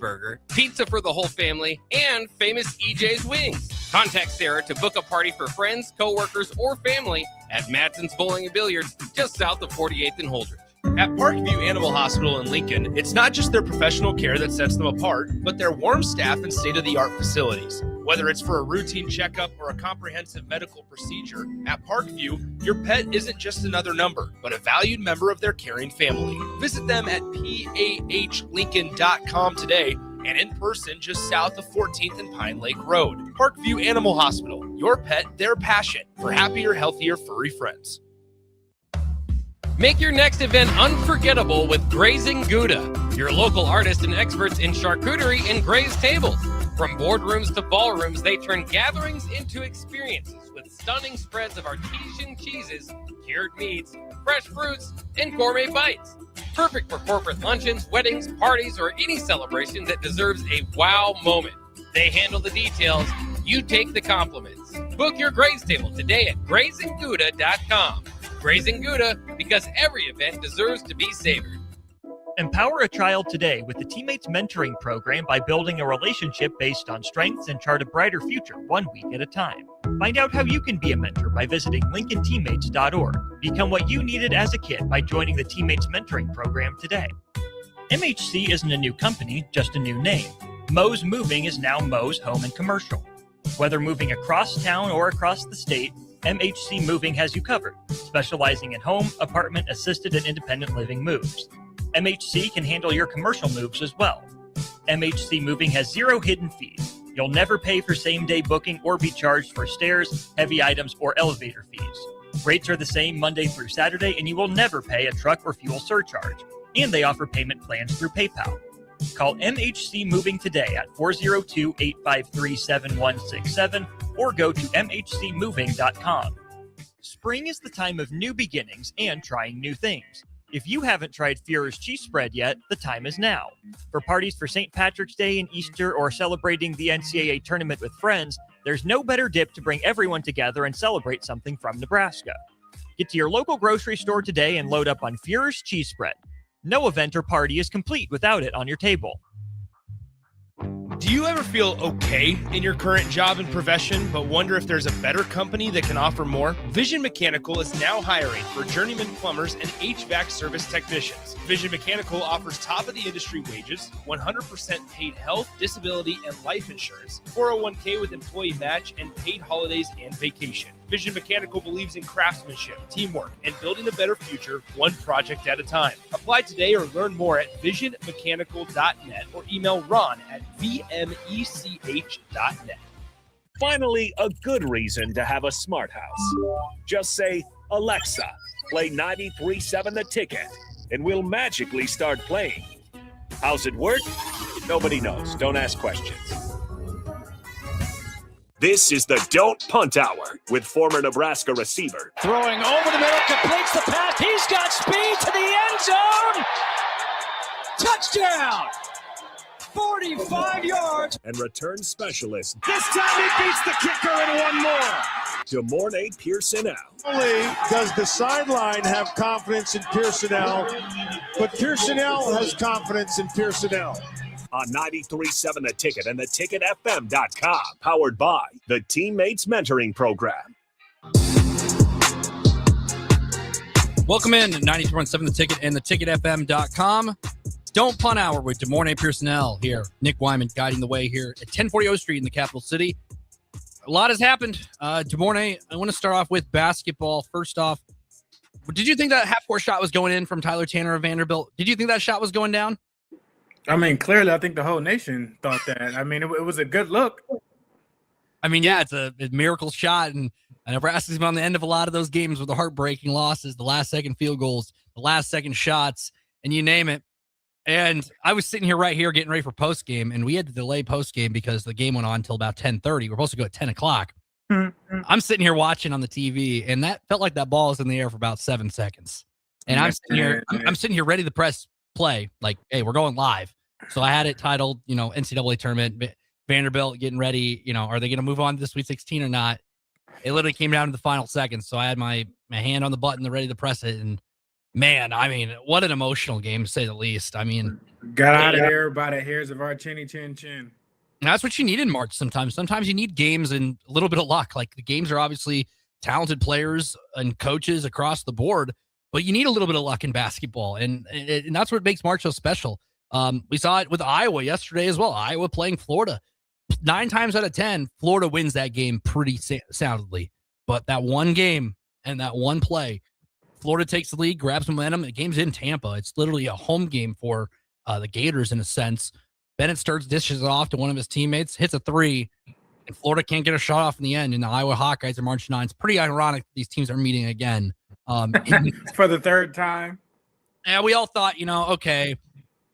burger, pizza for the whole family, and famous EJ's Wings. Contact Sarah to book a party for friends, coworkers, or family at Madsen's Bowling and Billiards, just south of 48th and Holdridge. At Parkview Animal Hospital in Lincoln, it's not just their professional care that sets them apart, but their warm staff and state-of-the-art facilities. Whether it's for a routine checkup or a comprehensive medical procedure, at Parkview, your pet isn't just another number, but a valued member of their caring family. Visit them at pahlincoln.com today and in person just south of 14th and Pine Lake Road. Parkview Animal Hospital, your pet, their passion, for happier, healthier, furry friends. Make your next event unforgettable with Grazing Gouda, your local artists and experts in charcuterie and grazed tables. From boardrooms to ballrooms, they turn gatherings into experiences with stunning spreads of artesian cheeses, cured meats, fresh fruits, and gourmet bites. Perfect for corporate luncheons, weddings, parties, or any celebration that deserves a wow moment. They handle the details. You take the compliments. Book your graze table today at GrazingGouda.com. Grazing Gouda, because every event deserves to be savored. Empower a child today with the Teammates Mentoring Program by building a relationship based on strengths and chart a brighter future 1 week at a time. Find out how you can be a mentor by visiting LincolnTeammates.org. Become what you needed as a kid by joining the Teammates Mentoring Program today. MHC isn't a new company, just a new name. Moe's Moving is now Moe's Home and Commercial. Whether moving across town or across the state, MHC Moving has you covered, specializing in home, apartment, assisted, and independent living moves. MHC can handle your commercial moves as well. MHC Moving has 0 hidden fees. You'll never pay for same-day booking or be charged for stairs, heavy items, or elevator fees. Rates are the same Monday through Saturday, and you will never pay a truck or fuel surcharge. And they offer payment plans through PayPal. Call MHC Moving today at 402-853-7167 or go to mhcmoving.com. Spring is the time of new beginnings and trying new things. If you haven't tried Führer's cheese spread yet, the time is now. For parties for St. Patrick's Day and Easter or celebrating the NCAA tournament with friends, there's no better dip to bring everyone together and celebrate something from Nebraska. Get to your local grocery store today and load up on Führer's cheese spread. No event or party is complete without it on your table. Do you ever feel okay in your current job and profession, but wonder if there's a better company that can offer more? Vision Mechanical is now hiring for journeyman plumbers and HVAC service technicians. Vision Mechanical offers top-of-the-industry wages, 100% paid health, disability, and life insurance, 401k with employee match, and paid holidays and vacation. Vision Mechanical believes in craftsmanship, teamwork, and building a better future one project at a time. Apply today or learn more at visionmechanical.net or email Ron at vmech.net. Finally, a good reason to have a smart house. Just say, Alexa, play 93.7 The Ticket, and we'll magically start playing. How's it work? Nobody knows. Don't ask questions. This is the Don't Punt Hour with former Nebraska receiver. Throwing over the middle, completes the pass. He's got speed to the end zone. Touchdown! 45 yards. And return specialist. This time he beats the kicker and one more. DeMornay Pierson-El. Only does the sideline have confidence in Pierson-El, but Pierson-El has confidence in Pierson-El. On 93.7 The Ticket and theticketfm.com. Powered by the Teammates Mentoring Program. Welcome in to 93.7 The Ticket and theticketfm.com. Don't Punt Hour with DeMornay Pierson-El here. Nick Wyman guiding the way here at 1040 O Street in the capital city. A lot has happened. DeMornay, I want to start off with basketball. First off, did you think that half-court shot was going in from Tyler Tanner of Vanderbilt? Did you think that shot was going down? I mean, clearly, I think the whole nation thought that. I mean, it was a good look. I mean, yeah, it's a miracle shot, and Nebraska's been on the end of a lot of those games with the heartbreaking losses, the last-second field goals, the last-second shots, and you name it. And I was sitting here right here getting ready for postgame, and we had to delay postgame because the game went on until about 10:30. We're supposed to go at 10 o'clock. Mm-hmm. I'm sitting here watching on the TV, and that felt like that ball was in the air for about 7 seconds. And I'm sitting here ready to press play, like, hey, we're going live. So I had it titled, NCAA tournament, Vanderbilt getting ready, are they going to move on to the Sweet 16 or not? It literally came down to the final seconds. So I had my hand on the button, ready to press it. And Man, I mean, what an emotional game, to say the least. I mean, Got out of there by the hairs of our chinny chin chin. that's what you need in March sometimes. Sometimes you need games and a little bit of luck. Like, the games are obviously talented players and coaches across the board, but you need a little bit of luck in basketball. And that's what makes March so special. We saw it with Iowa yesterday as well. Iowa playing Florida. 9 times out of 10, Florida wins that game pretty soundly. But that one game and that one play, Florida takes the lead, grabs momentum. The game's in Tampa. It's literally a home game for the Gators in a sense. Bennett starts dishes it off to one of his teammates, hits a 3, and Florida can't get a shot off in the end. And the Iowa Hawkeyes are March 9. It's pretty ironic that these teams are meeting again. For the third time. And we all thought, okay,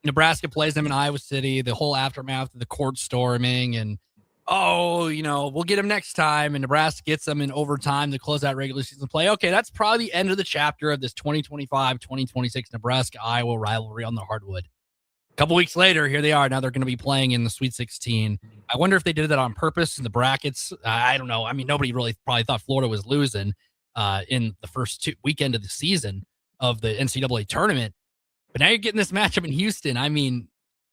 Nebraska plays them in Iowa City, the whole aftermath of the court storming, and we'll get them next time. And Nebraska gets them in overtime to close out regular season play. Okay, that's probably the end of the chapter of this 2025-2026 Nebraska-Iowa rivalry on the hardwood. A couple weeks later, here they are. Now they're going to be playing in the Sweet 16. I wonder if they did that on purpose in the brackets. I don't know. I mean, nobody really probably thought Florida was losing in the first weekend of the season of the NCAA tournament. But now you're getting this matchup in Houston. I mean,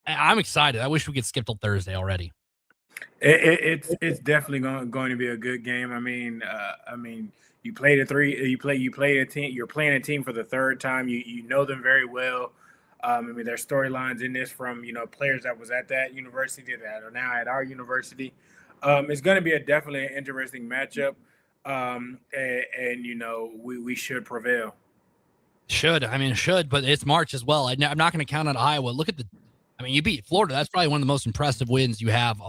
I'm excited. I wish we could skip till Thursday already. It's definitely going to be a good game. I mean, you played a team. You're playing a team for the third time. You know them very well. There's storylines in this from players that was at that university that are now at our university. It's going to be definitely an interesting matchup, and we should prevail. Should, but it's March as well. I'm not going to count on Iowa. Look at you beat Florida. That's probably one of the most impressive wins you have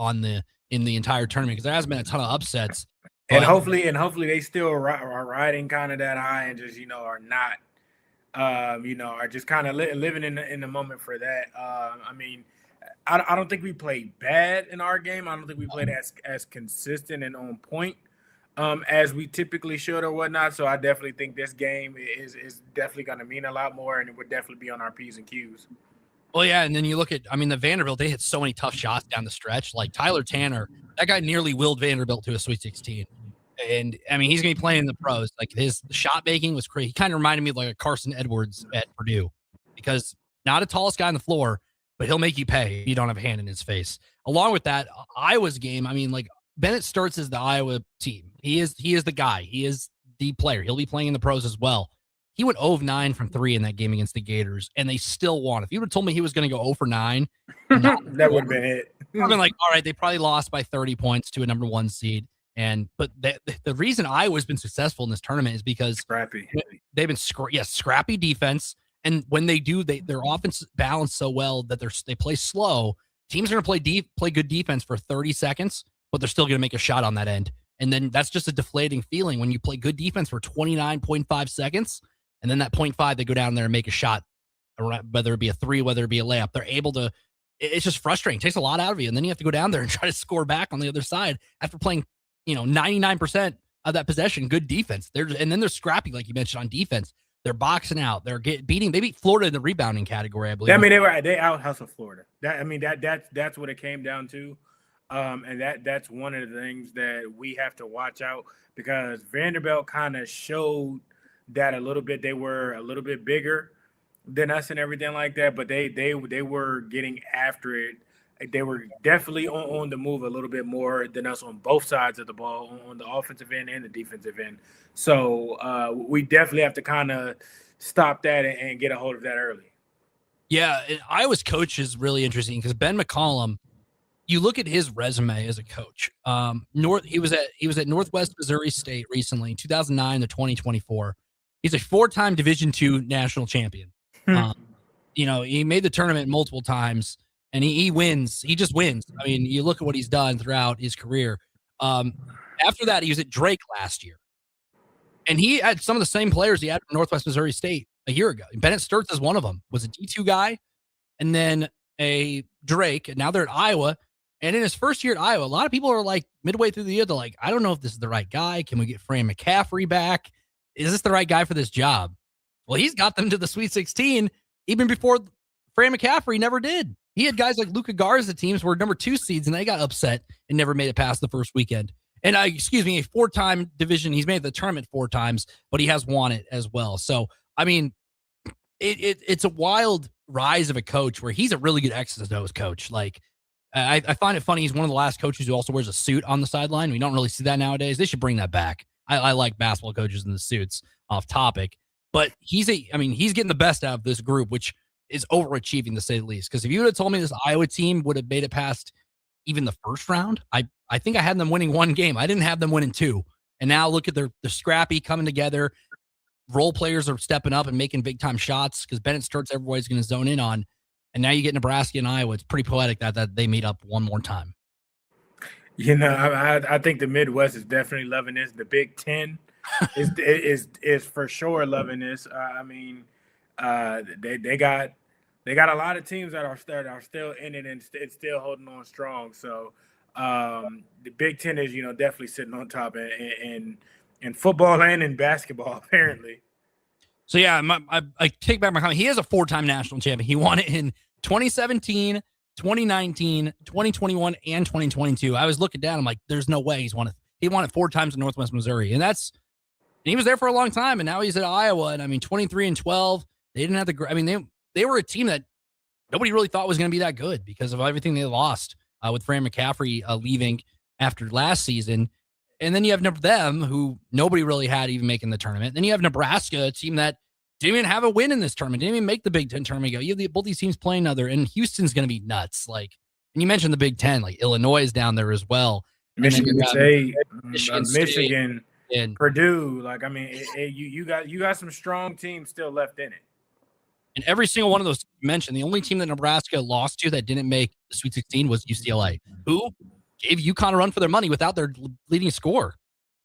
in the entire tournament, because there hasn't been a ton of upsets. And hopefully they still are riding kind of that high and just are not, are just kind of living in the moment for that. I don't think we played bad in our game. I don't think we played as consistent and on point as we typically should or whatnot. So I definitely think this game is definitely going to mean a lot more, and it would definitely be on our P's and Q's. Well, yeah, and then you look at, the Vanderbilt, they hit so many tough shots down the stretch. Like Tyler Tanner, that guy nearly willed Vanderbilt to a Sweet 16. And, he's going to be playing in the pros. Like, his shot making was crazy. He kind of reminded me of like a Carson Edwards at Purdue, because not the tallest guy on the floor, but he'll make you pay if you don't have a hand in his face. Along with that, Iowa's game, Bennett starts as the Iowa team. He is the guy. He is the player. He'll be playing in the pros as well. He went 0 of 9 from 3 in that game against the Gators, and they still won. If you would have told me he was going to go 0 for 9, that would have been it. I've been like, all right, they probably lost by 30 points to a number 1 seed. But the reason Iowa's been successful in this tournament is because they've been scrappy defense, and when they do, their offense balanced so well that they play slow. Teams are going to play good defense for 30 seconds, but they're still going to make a shot on that end. And then that's just a deflating feeling when you play good defense for 29.5 seconds. And then that 0.5, they go down there and make a shot, whether it be a 3, whether it be a layup. They're able to. It's just frustrating. It takes a lot out of you. And then you have to go down there and try to score back on the other side after playing, 99% of that possession, good defense. And then they're scrappy, like you mentioned, on defense. They're boxing out. They're beating. They beat Florida in the rebounding category, I believe. They out hustled Florida. That's what it came down to. And that's one of the things that we have to watch out, because Vanderbilt kind of showed that a little bit. They were a little bit bigger than us and everything like that, but they were getting after it. They were definitely on the move a little bit more than us on both sides of the ball, on the offensive end and the defensive end. So we definitely have to kind of stop that and get a hold of that early. Yeah, Iowa's coach is really interesting, because Ben McCollum, you look at his resume as a coach. He was at Northwest Missouri State recently, 2009 to 2024. He's a 4-time Division II national champion. He made the tournament multiple times, and he wins. He just wins. You look at what he's done throughout his career. After that, he was at Drake last year, and he had some of the same players he had from Northwest Missouri State a year ago. Bennett Sturtz is one of them. Was a D2 guy, and then a Drake, and now they're at Iowa. And in his first year at Iowa, a lot of people are like, midway through the year, they're like, I don't know if this is the right guy. Can we get Fran McCaffrey back? Is this the right guy for this job? Well, he's got them to the Sweet 16 even before Fran McCaffrey never did. He had guys like Luka Garza teams were number 2 seeds, and they got upset and never made it past the first weekend. And a 4-time division. He's made the tournament 4 times, but he has won it as well. So, it's a wild rise of a coach where he's a really good X's and O's coach. Like, I find it funny. He's one of the last coaches who also wears a suit on the sideline. We don't really see that nowadays. They should bring that back. I like basketball coaches in the suits, off topic, but he's getting the best out of this group, which is overachieving to say the least. Because if you would have told me this Iowa team would have made it past even the first round, I think I had them winning one game. I didn't have them winning two. And now look at their scrappy coming together. Role players are stepping up and making big time shots because Bennett Sturt's everybody's going to zone in on. And now you get Nebraska and Iowa. It's pretty poetic that they meet up one more time. You know, I think the Midwest is definitely loving this. The Big Ten is for sure loving this. They got a lot of teams that are still in it and still holding on strong. So the Big Ten is definitely sitting on top in football and in basketball apparently. So yeah, I take back my comment. He is a 4-time national champion. He won it in 2017. 2019, 2021, and 2022. I was looking down. I'm like, there's no way he's won it. He won it 4 times in Northwest Missouri. And he was there for a long time. And now he's at Iowa. And 23-12. They didn't have they were a team that nobody really thought was going to be that good because of everything they lost with Fran McCaffrey leaving after last season. And then you have them who nobody really had even making the tournament. Then you have Nebraska, a team that didn't even have a win in this tournament. Didn't even make the Big Ten tournament go. You have both these teams playing another, and Houston's going to be nuts. Like, and you mentioned the Big Ten, like Illinois is down there as well. Michigan State, Michigan, and Purdue. Like, you got some strong teams still left in it. And every single one of those you mentioned, the only team that Nebraska lost to that didn't make the Sweet 16 was UCLA, who gave UConn a run for their money without their leading score.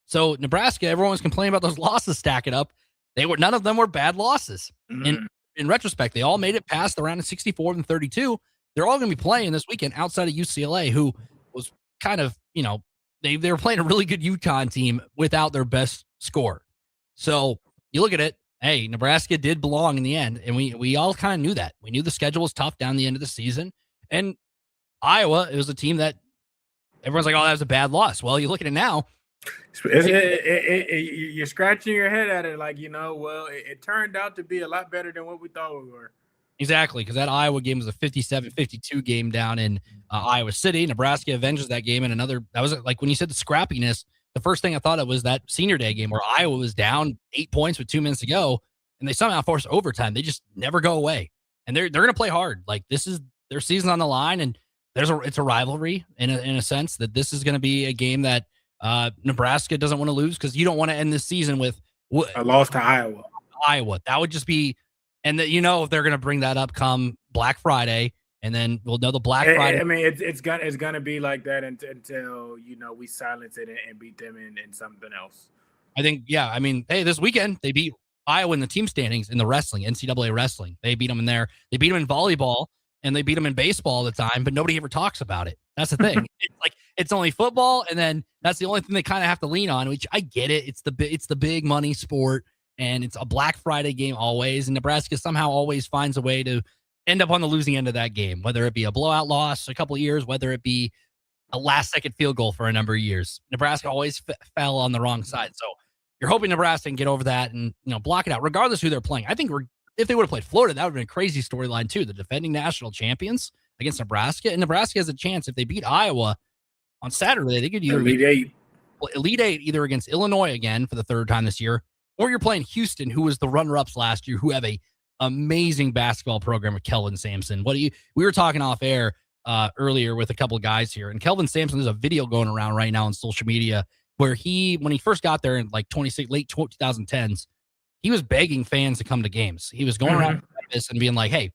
So Nebraska, everyone was complaining about those losses stacking up. None of them were bad losses. Mm-hmm. In retrospect, they all made it past the round of 64 and 32. They're all going to be playing this weekend outside of UCLA, who was kind of, they were playing a really good UConn team without their best score. So you look at it, hey, Nebraska did belong in the end, and we all kind of knew that. We knew the schedule was tough down the end of the season. And Iowa, it was a team that everyone's like, oh, that was a bad loss. Well, you look at it now. You're scratching your head at it like, it turned out to be a lot better than what we thought we were. Exactly, because that Iowa game was a 57-52 game down in Iowa City. Nebraska avenges that game, and that was like when you said the scrappiness, the first thing I thought of was that Senior Day game where Iowa was down 8 points with 2 minutes to go, and they somehow forced overtime. They just never go away, and they're going to play hard. Like, this is their season on the line, and it's a rivalry in a sense that this is going to be a game that Nebraska doesn't want to lose because you don't want to end this season with a loss to Iowa. That would just be, and that if they're going to bring that up come Black Friday, and then we'll know the Black Friday. It's gonna be like that until we silence it and beat them in something else. I think, yeah. Hey, this weekend they beat Iowa in the team standings in the wrestling, NCAA wrestling. They beat them in there. They beat them in volleyball. And they beat them in baseball all the time, but nobody ever talks about it. That's the thing. It's like it's only football, and then that's the only thing they kind of have to lean on. Which I get it. It's the big money sport, and it's a Black Friday game always. And Nebraska somehow always finds a way to end up on the losing end of that game, whether it be a blowout loss a couple of years, whether it be a last-second field goal for a number of years. Nebraska always fell on the wrong side. So you're hoping Nebraska can get over that and block it out, regardless who they're playing. I think if they would have played Florida, that would have been a crazy storyline too. The defending national champions against Nebraska, and Nebraska has a chance if they beat Iowa on Saturday. They could either Elite Eight either against Illinois again for the 3rd time this year, or you're playing Houston, who was the runner-ups last year, who have a amazing basketball program with Kelvin Sampson. We were talking off air earlier with a couple of guys here, and Kelvin Sampson, there's a video going around right now on social media where when he first got there in like late 2010s. He was begging fans to come to games. He was going around campus and being like, hey,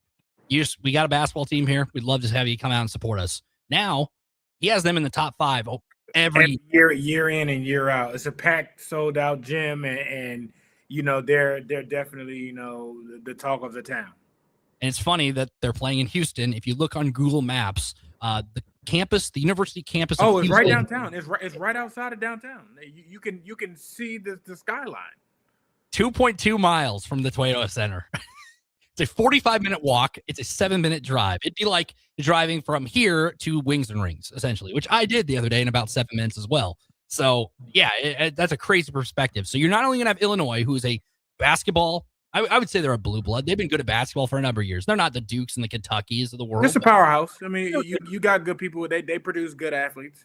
we got a basketball team here. We'd love to have you come out and support us. Now, he has them in the top 5 every year in and year out. It's a packed, sold-out gym, and they're definitely, the talk of the town. And it's funny that they're playing in Houston. If you look on Google Maps, the university campus. Oh, it's right downtown. It's right outside of downtown. You can see the skyline. 2.2 miles from the Toyota Center. It's a 45-minute walk. It's a 7-minute drive. It'd be like driving from here to Wings and Rings, essentially, which I did the other day in about 7 minutes as well. So, yeah, that's a crazy perspective. So you're not only going to have Illinois, who's a basketball I would say they're a blue blood. They've been good at basketball for a number of years. They're not the Dukes and the Kentuckys of the world. It's a powerhouse. I mean, you got good people. They produce good athletes.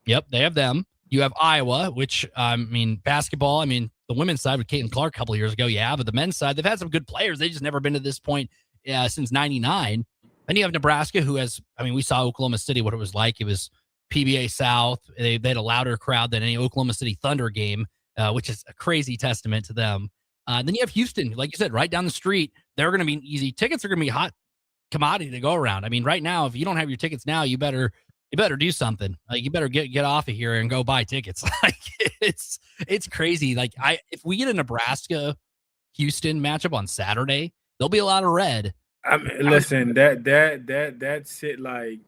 Yep, they have them. You have Iowa, which, basketball, the women's side with Caitlin Clark a couple of years ago, yeah, but the men's side, they've had some good players. They just never been to this point since 99. Then you have Nebraska, who has, we saw Oklahoma City, what it was like. It was PBA South. They had a louder crowd than any Oklahoma City Thunder game, which is a crazy testament to them. Then you have Houston, like you said, right down the street. They're going to be easy. Tickets are going to be hot commodity to go around. Right now, if you don't have your tickets now, you better do something. Like, you better get off of here and go buy tickets. Like, it's crazy. Like, if we get a Nebraska Houston matchup on Saturday, there'll be a lot of red. Listen, that's it. Like,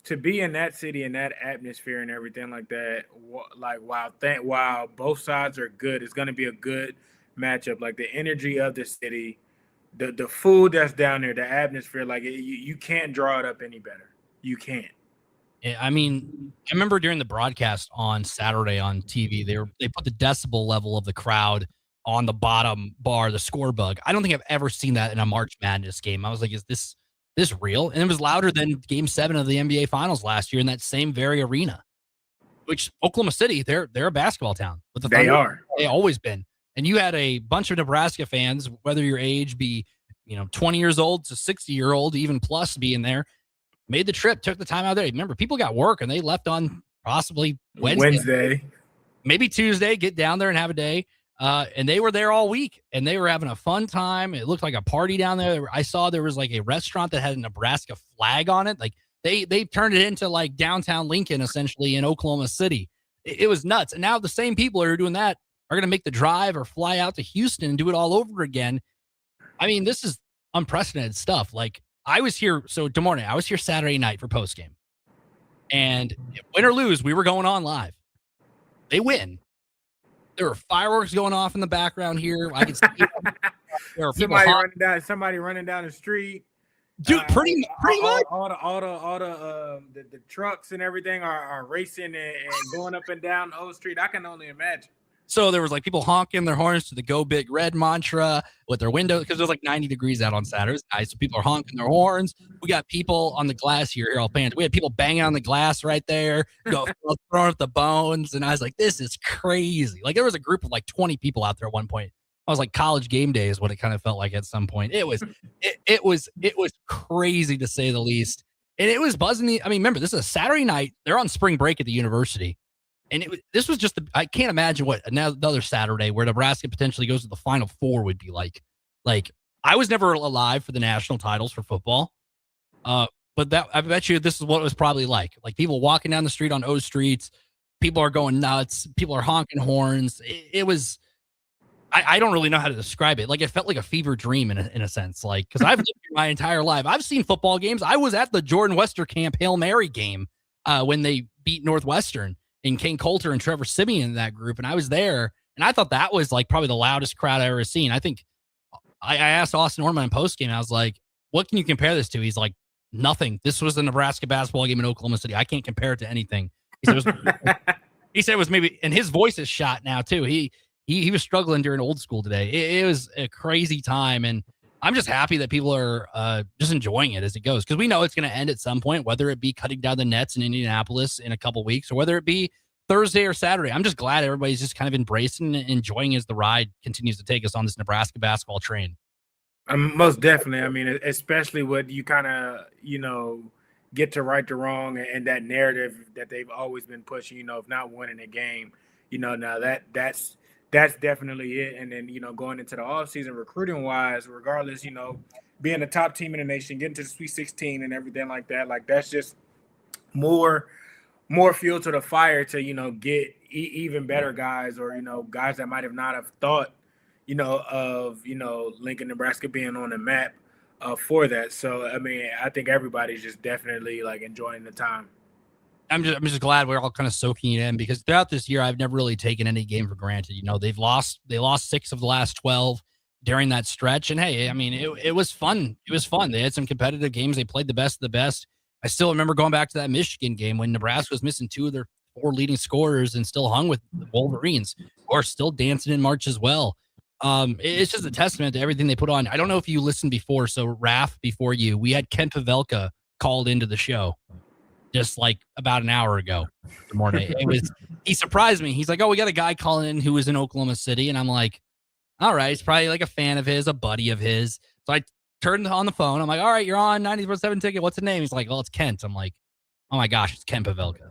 to be in that city and that atmosphere and everything like that. Like, while both sides are good, it's going to be a good matchup. Like, the energy of the city, the food that's down there, the atmosphere. Like, you can't draw it up any better. You can't. I remember during the broadcast on Saturday on TV, they put the decibel level of the crowd on the bottom bar, the score bug. I don't think I've ever seen that in a March Madness game. I was like, is this real? And it was louder than Game 7 of the NBA Finals last year in that same very arena. Which Oklahoma City, they're a basketball town. But they are. They always been. And you had a bunch of Nebraska fans, whether your age be 20 years old to 60-year-old, even plus, being there. Made the trip, took the time out there. Remember, people got work and they left on possibly Wednesday, maybe Tuesday, get down there and have a day. And they were there all week and they were having a fun time. It looked like a party down there. I saw there was like a restaurant that had a Nebraska flag on it. Like they turned it into like downtown Lincoln, essentially, in Oklahoma City. It was nuts. And now the same people who are doing that are going to make the drive or fly out to Houston and do it all over again. This is unprecedented stuff. Like, I was here. So, good morning. I was here Saturday night for postgame. And win or lose, we were going on live. They win. There were fireworks going off in the background here. I could see there are somebody running down the street. Dude, pretty much. All the trucks and everything are racing and going up and down O Street. I can only imagine. So there was like people honking their horns to the Go Big Red mantra with their windows, because it was like 90 degrees out on Saturdays. So people are honking their horns. We got people on the glass here. I'll pan. We had people banging on the glass right there, throwing up the bones. And I was like, this is crazy. Like, there was a group of like 20 people out there at one point. I was like, college game day is what it kind of felt like at some point. It was crazy, to say the least. And it was buzzing. Remember, this is a Saturday night. They're on spring break at the university. And this was just I can't imagine what another Saturday where Nebraska potentially goes to the Final Four would be like. Like, I was never alive for the national titles for football. But I bet you this is what it was probably like. Like, people walking down the street on O Streets, people are going nuts, people are honking horns. It was, I don't really know how to describe it. Like, it felt like a fever dream in a sense. Like, because I've lived here my entire life. I've seen football games. I was at the Jordan Westerkamp Hail Mary game when they beat Northwestern. And Kane Coulter and Trevor Simeon in that group. And I was there, and I thought that was like probably the loudest crowd I've ever seen. I think I asked Austin Orman in postgame, I was like, what can you compare this to? He's like, nothing. This was the Nebraska basketball game in Oklahoma City. I can't compare it to anything. He said it was maybe, and his voice is shot now too. He was struggling during old school today. It was a crazy time. And I'm just happy that people are just enjoying it as it goes, because we know it's going to end at some point, whether it be cutting down the nets in Indianapolis in a couple weeks or whether it be Thursday or Saturday. I'm just glad everybody's just kind of embracing and enjoying as the ride continues to take us on this Nebraska basketball train. Most definitely. Especially what you kind of, get to right the wrong and that narrative that they've always been pushing, of not winning a game, now that's definitely it. And then, going into the offseason recruiting wise, regardless, being a top team in the nation, getting to the Sweet 16 and everything like that, like, that's just more fuel to the fire to, get even better guys, or, guys that might have not have thought, of, Lincoln, Nebraska being on the map for that. So, I think everybody's just definitely like enjoying the time. I'm just glad we're all kind of soaking it in, because throughout this year, I've never really taken any game for granted. They lost 6 of the last 12 during that stretch. And hey, it was fun. It was fun. They had some competitive games. They played the best of the best. I still remember going back to that Michigan game when Nebraska was missing 2 of their 4 leading scorers and still hung with the Wolverines, who are still dancing in March as well. It's just a testament to everything they put on. I don't know if you listened before. So Raph, before you, we had Kent Pavelka called into the show just like about an hour ago. Good morning. He surprised me. He's like, oh, we got a guy calling in who was in Oklahoma City. And I'm like, all right, it's probably like a fan of his, a buddy of his. So I turned on the phone. I'm like, all right, you're on 94.7 Ticket. What's the name? He's like, well, it's Kent. I'm like, oh my gosh, it's Kent Pavelka.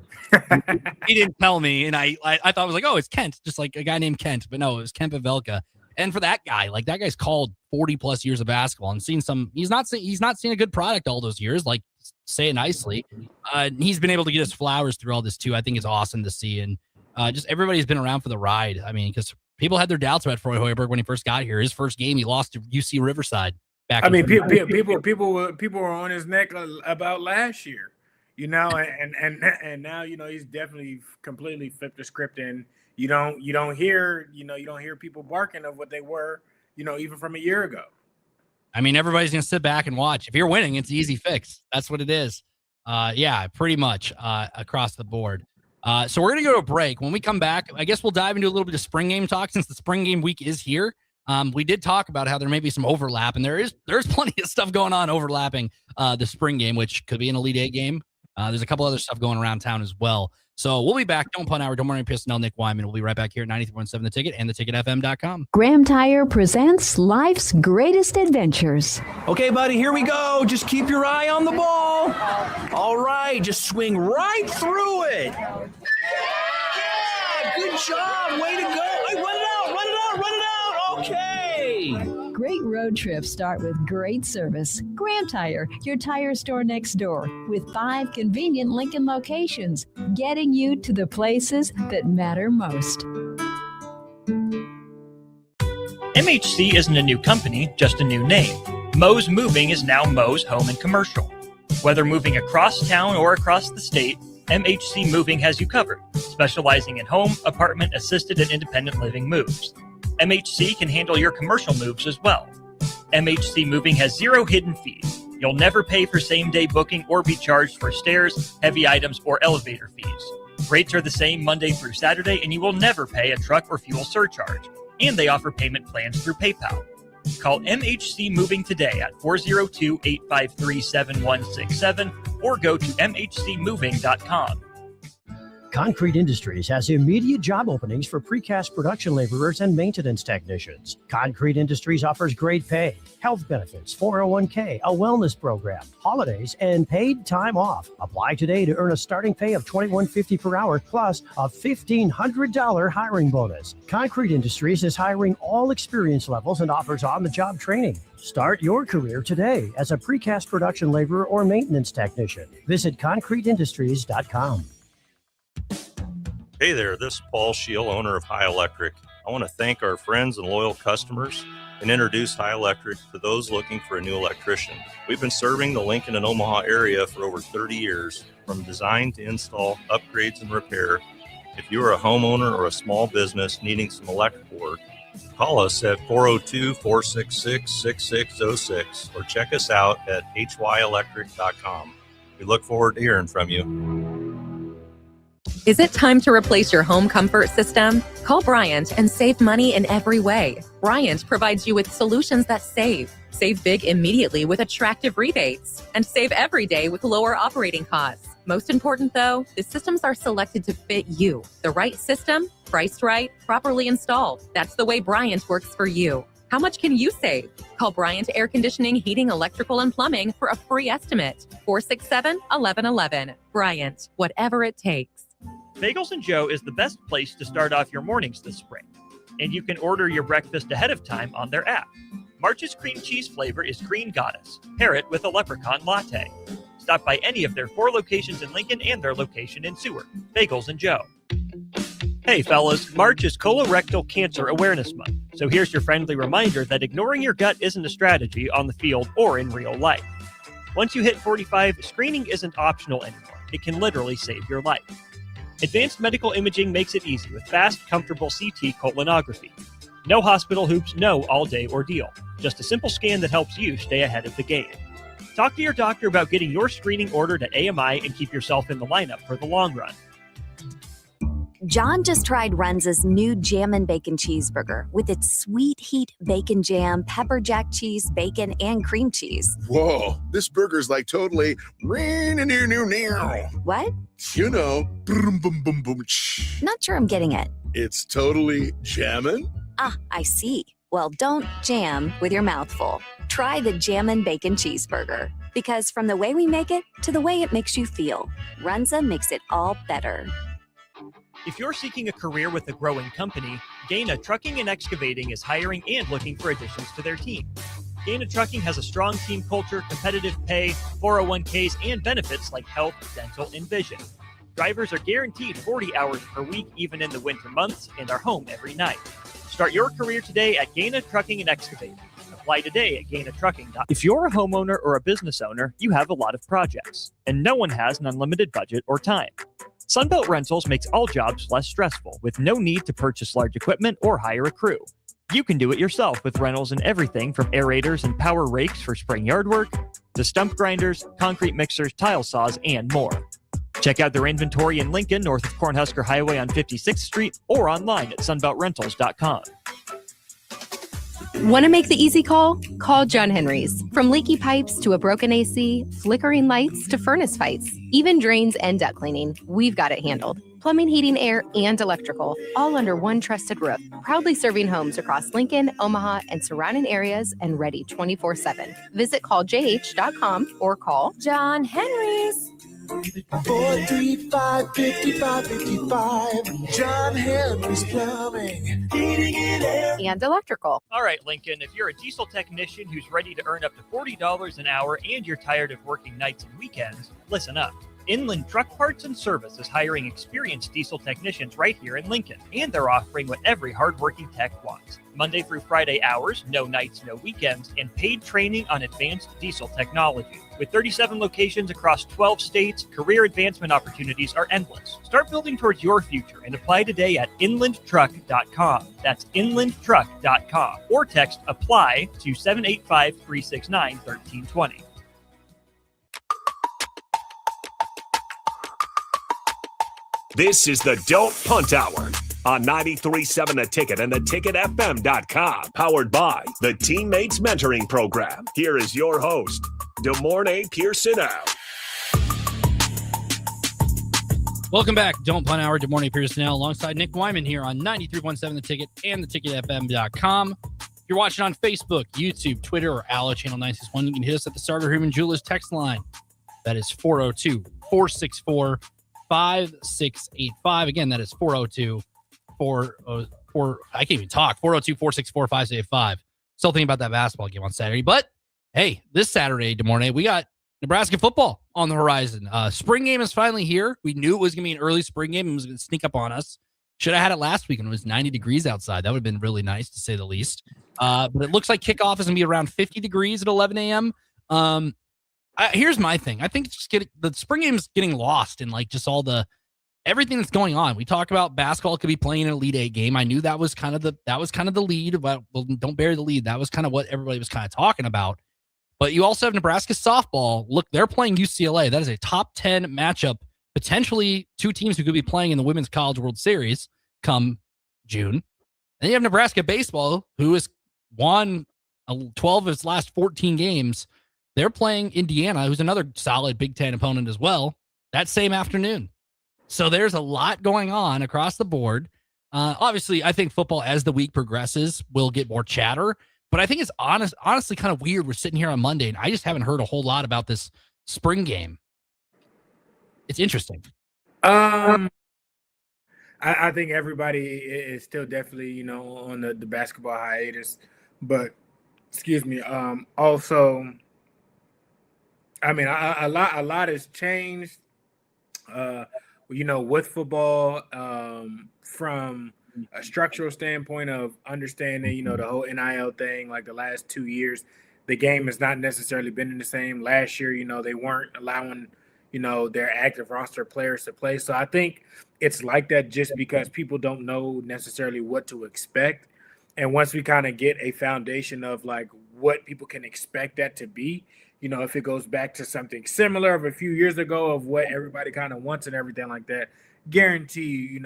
He didn't tell me. And I thought it was like, oh, it's Kent, just like a guy named Kent. But no, it was Kent Pavelka. And for that guy, like that guy's called 40 plus years of basketball and seen some, he's not seen a good product all those years, like say it nicely. He's been able to get his flowers through all this too. I think it's awesome to see. And just everybody's been around for the ride. I mean, because people had their doubts about Troy Hoiberg when he first got here. His first game, he lost to UC Riverside. People were on his neck about last year, you know, and now, you know, he's definitely completely flipped the script, and you don't hear people barking of what they were, you know, even from a year ago. I mean, everybody's going to sit back and watch. If you're winning, it's an easy fix. That's what it is. Yeah, pretty much across the board. So we're going to go to a break. When we come back, I guess we'll dive into a little bit of spring game talk since the spring game week is here. We did talk about how there may be some overlap, and there's plenty of stuff going on overlapping the spring game, which could be an Elite Eight game. There's a couple other stuff going around town as well. So we'll be back. Don't Punt Hour. Don't worry, Pierson-El, Nick Wyman. We'll be right back here at 93.7 The Ticket and theticketfm.com. Graham Tire presents life's greatest adventures. Okay, buddy, here we go. Just keep your eye on the ball. All right, just swing right through it. Yeah, good job. Way to go. Hey, run it out. Okay. Great road trips start with great service. Graham Tire, your tire store next door, with 5 convenient Lincoln locations, getting you to the places that matter most. MHC isn't a new company, just a new name. Mo's Moving is now Mo's Home and Commercial. Whether moving across town or across the state, MHC Moving has you covered, specializing in home, apartment, assisted, and independent living moves. MHC can handle your commercial moves as well. MHC Moving has 0 hidden fees. You'll never pay for same-day booking or be charged for stairs, heavy items, or elevator fees. Rates are the same Monday through Saturday, and you will never pay a truck or fuel surcharge. And they offer payment plans through PayPal. Call MHC Moving today at 402-853-7167 or go to mhcmoving.com. Concrete Industries has immediate job openings for precast production laborers and maintenance technicians. Concrete Industries offers great pay, health benefits, 401k, a wellness program, holidays, and paid time off. Apply today to earn a starting pay of $21.50 per hour plus a $1,500 hiring bonus. Concrete Industries is hiring all experience levels and offers on-the-job training. Start your career today as a precast production laborer or maintenance technician. Visit concreteindustries.com. Hey there, this is Paul Scheel, owner of High Electric. I want to thank our friends and loyal customers and introduce High Electric to those looking for a new electrician. We've been serving the Lincoln and Omaha area for over 30 years, from design to install, upgrades, and repair. If you are a homeowner or a small business needing some electrical work, call us at 402-466-6606 or check us out at hyelectric.com. We look forward to hearing from you. Is it time to replace your home comfort system? Call Bryant and save money in every way. Bryant provides you with solutions that save. Save big immediately with attractive rebates, and save every day with lower operating costs. Most important though, the systems are selected to fit you. The right system, priced right, properly installed. That's the way Bryant works for you. How much can you save? Call Bryant Air Conditioning, Heating, Electrical, and Plumbing for a free estimate. 467-1111. Bryant, whatever it takes. Bagels & Joe is the best place to start off your mornings this spring. And you can order your breakfast ahead of time on their app. March's cream cheese flavor is Green Goddess. Pair it with a leprechaun latte. Stop by any of their 4 locations in Lincoln and their location in Seward. Bagels & Joe. Hey fellas, March is Colorectal Cancer Awareness Month. So here's your friendly reminder that ignoring your gut isn't a strategy on the field or in real life. Once you hit 45, screening isn't optional anymore. It can literally save your life. Advanced medical imaging makes it easy with fast, comfortable CT colonography. No hospital hoops, no all-day ordeal. Just a simple scan that helps you stay ahead of the game. Talk to your doctor about getting your screening ordered at AMI and keep yourself in the lineup for the long run. John just tried Runza's new Jammin' Bacon Cheeseburger with its sweet heat bacon jam, pepper jack cheese, bacon, and cream cheese. Whoa, this burger's like totally What? you know, boom, boom, boom, boom. Not sure I'm getting it. It's totally jammin'. Ah, I see. Well, don't jam with your mouth full. Try the Jammin' Bacon Cheeseburger. Because from the way we make it to the way it makes you feel, Runza makes it all better. If you're seeking a career with a growing company, Gaina Trucking and Excavating is hiring and looking for additions to their team. Gaina Trucking has a strong team culture, competitive pay, 401ks, and benefits like health, dental, and vision. Drivers are guaranteed 40 hours per week, even in the winter months, and are home every night. Start your career today at Gaina Trucking and Excavating. Apply today at GainaTrucking.com. If you're a homeowner or a business owner, you have a lot of projects, and no one has an unlimited budget or time. Sunbelt Rentals makes all jobs less stressful with no need to purchase large equipment or hire a crew. You can do it yourself with rentals and everything from aerators and power rakes for spring yard work to stump grinders, concrete mixers, tile saws, and more. Check out their inventory in Lincoln, north of Cornhusker Highway on 56th Street, or online at sunbeltrentals.com. Want to make the easy call? Call John Henry's. From leaky pipes to a broken AC, flickering lights to furnace fights, even drains and duct cleaning, we've got it handled. Plumbing, heating, air, and electrical, all under one trusted roof. Proudly serving homes across Lincoln, Omaha, and surrounding areas, and ready 24/7. Visit calljh.com or call John Henry's. 435-5555. John Henry's Plumbing, Heating and Air. And electrical. All right, Lincoln, if you're a diesel technician who's ready to earn up to $40 an hour and you're tired of working nights and weekends, listen up. Inland Truck Parts and Service is hiring experienced diesel technicians right here in Lincoln, and they're offering what every hardworking tech wants. Monday through Friday hours, no nights, no weekends, and paid training on advanced diesel technology. With 37 locations across 12 states, career advancement opportunities are endless. Start building towards your future and apply today at inlandtruck.com. That's inlandtruck.com. Or text APPLY to 785-369-1320. This is the Don't Punt Hour on 93.7 The Ticket and theticketfm.com. Powered by the Teammates Mentoring Program. Here is your host, Pierson-El. Welcome back. Don't Punt Hour. Pierson-El alongside Nick Wyman here on 93.7 The Ticket and theticketfm.com. If you're watching on Facebook, YouTube, Twitter, or Allo Channel 961, you can hit us at the Starter Herman Jewelers text line. That is 402-464-5685. Again, that is 402-404. I can't even talk. 402-464-5685. Still thinking about that basketball game on Saturday. But hey, this Saturday, DeMornay, we got Nebraska football on the horizon. Spring game is finally here. We knew it was going to be an early spring game and was going to sneak up on us. Should have had it last week when it was 90 degrees outside. That would have been really nice, to say the least. But it looks like kickoff is going to be around 50 degrees at 11 a.m. Here's my thing. I think it's just the spring game is getting lost in like just all the everything that's going on. We talk about basketball could be playing an Elite Eight game. I knew that was kind of the lead. Well, don't bury the lead. That was kind of what everybody was kind of talking about. But you also have Nebraska softball. Look, they're playing UCLA. That is a top 10 matchup. Potentially two teams who could be playing in the Women's College World Series come June. And you have Nebraska baseball, who has won 12 of its last 14 games. They're playing Indiana, who's another solid Big Ten opponent as well, that same afternoon. So there's a lot going on across the board. Obviously, I think football, as the week progresses, will get more chatter. But I think it's honestly kind of weird. We're sitting here on Monday, and I just haven't heard a whole lot about this spring game. It's interesting. I think everybody is still definitely, on the basketball hiatus. But, excuse me, also, I mean, a lot has changed, with football, from a structural standpoint of understanding, the whole NIL thing. Like the last 2 years, the game has not necessarily been the same. Last year, they weren't allowing, their active roster players to play. So I think it's like that just because people don't know necessarily what to expect. And once we kind of get a foundation of like what people can expect that to be, if it goes back to something similar of a few years ago of what everybody kind of wants and everything like that, guarantee,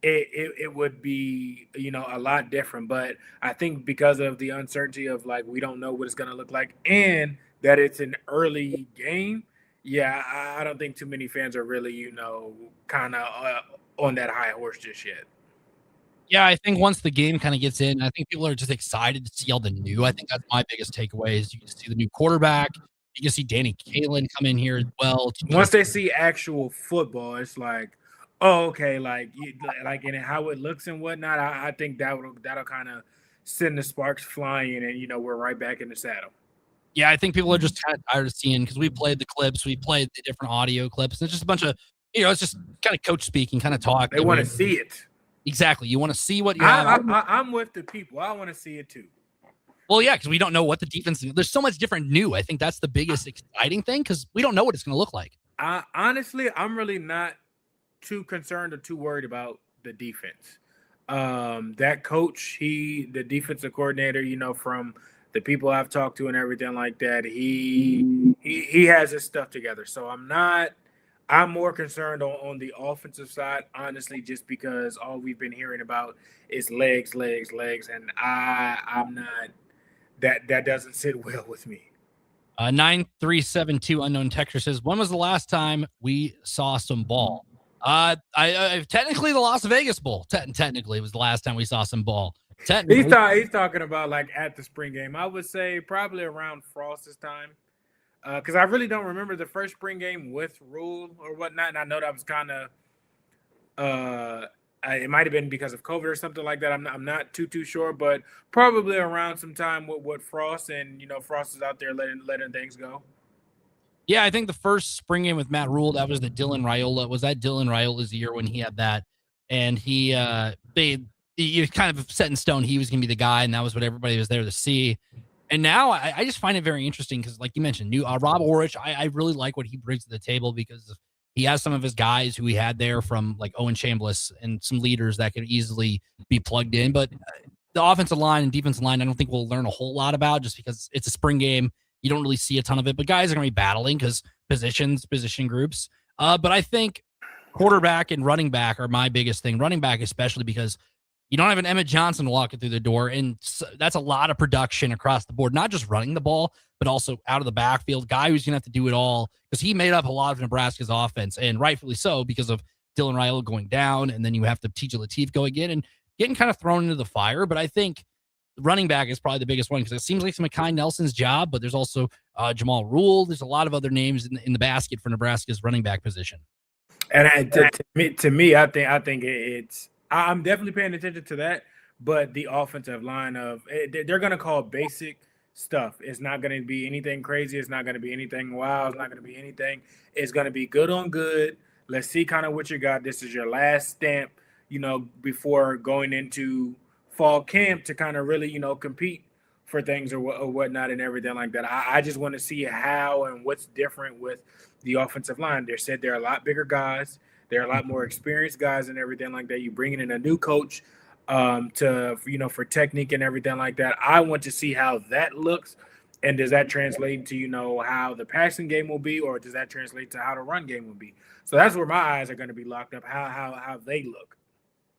it would be, a lot different. But I think because of the uncertainty of like we don't know what it's going to look like and that it's an early game, yeah, I don't think too many fans are really, kind of on that high horse just yet. Yeah, I think once the game kind of gets in, I think people are just excited to see all the new. I think that's my biggest takeaway is you can see the new quarterback. You can see Danny Kalen come in here as well. Once they see actual football, it's like, oh, okay, like in how it looks and whatnot. I think that'll kind of send the sparks flying, and we're right back in the saddle. Yeah, I think people are just kind of tired of seeing because we played the clips, we played the different audio clips. It's just a bunch of, it's just kind of coach speaking, kind of talk. They want to see it. Exactly. You want to see what you have. I'm with the people. I want to see it too. Well, yeah, because we don't know what the defense is. There's so much different new. I think that's the biggest exciting thing because we don't know what it's going to look like. Honestly, I'm really not too concerned or too worried about the defense. That coach, the defensive coordinator, from the people I've talked to and everything like that, he has his stuff together. So I'm more concerned on the offensive side, honestly, just because all we've been hearing about is legs, and I'm not. That doesn't sit well with me. 9372 unknown texture says, when was the last time we saw some ball? I technically the Las Vegas Bowl. Technically was the last time we saw some ball. He's talking about like at the spring game. I would say probably around Frost's time. Because I really don't remember the first spring game with Rule or whatnot. And I know that was kind of it might have been because of COVID or something like that. I'm not too sure, but probably around some time with Frost, and Frost is out there letting things go. Yeah, I think the first spring game with Matt Rule, that was the Dylan Raiola. Was that Dylan Raiola's year when he had that? And he kind of set in stone he was going to be the guy, and that was what everybody was there to see. And now I just find it very interesting because, like you mentioned, new Rob Orich, I really like what he brings to the table because he has some of his guys who he had there from like Owen Chambliss and some leaders that could easily be plugged in. But the offensive line and defensive line, I don't think we'll learn a whole lot about just because it's a spring game. You don't really see a ton of it, but guys are going to be battling because position groups. But I think quarterback and running back are my biggest thing. Running back, especially because you don't have an Emmett Johnson walking through the door, and that's a lot of production across the board, not just running the ball, but also out of the backfield. Guy who's going to have to do it all because he made up a lot of Nebraska's offense, and rightfully so because of Dylan Raiola going down, and then you have to TJ Lateef going in and getting kind of thrown into the fire. But I think running back is probably the biggest one because it seems like it's Mekhi Nelson's job, but there's also Jamal Rule. There's a lot of other names in the basket for Nebraska's running back position. And to me, I think it's. I'm definitely paying attention to that, but the offensive line they're going to call basic stuff. It's not going to be anything crazy. It's not going to be anything wild. It's not going to be anything. It's going to be good on good. Let's see kind of what you got. This is your last stamp, before going into fall camp to kind of really, compete for things or whatnot and everything like that. I just want to see how and what's different with the offensive line. They said they're a lot bigger guys. They're a lot more experienced guys and everything like that. You bringing in a new coach for technique and everything like that. I want to see how that looks, and does that translate to how the passing game will be, or does that translate to how the run game will be? So that's where my eyes are going to be locked up. How they look.